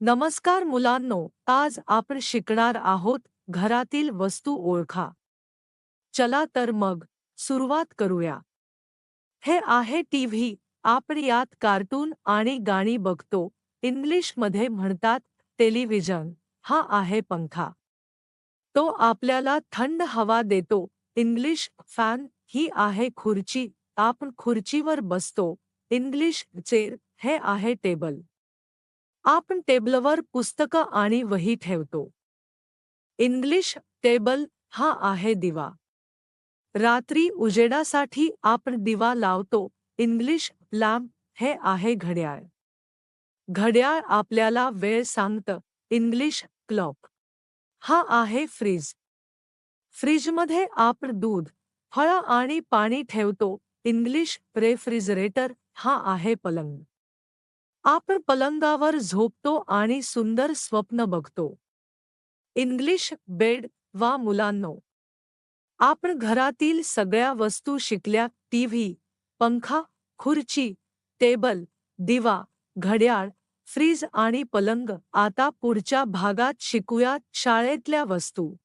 नमस्कार मुलांनो, आज आपण शिकणार आहोत घरातील वस्तू ओळखा. चला तर मग सुरुवात करूया. हे आहे टीव्ही. आपण यात कार्टून आणि गाणी बघतो. इंग्लिशमध्ये म्हणतात टेलिव्हिजन. हा आहे पंखा. तो आपल्याला थंड हवा देतो. English fan. ही आहे खुर्ची. आपण खुर्चीवर बसतो. English chair. हे आहे टेबल. आपण टेबलवर पुस्तकं आणि वही ठेवतो. English table. हा आहे दिवा. रात्री उजेडासाठी आपण दिवा लावतो. English lamp. हे आहे घड्याळ. घड्याळ आपल्याला वेळ सांगतं. English clock. हा आहे फ्रीज. फ्रीजमध्ये आपण दूध, फळं आणि पाणी ठेवतो. English refrigerator. हा आहे पलंग. आपण पलंगावर झोपतो आणि सुंदर स्वप्न बघतो. English bed. वा मुलांनो, आपण घरातील सगळ्या वस्तू शिकल्या. टीव्ही, पंखा, खुर्ची, टेबल, दिवा, घड्याळ, फ्रीज आणि पलंग. आता पुढच्या भागात शिकूया शाळेतल्या वस्तू.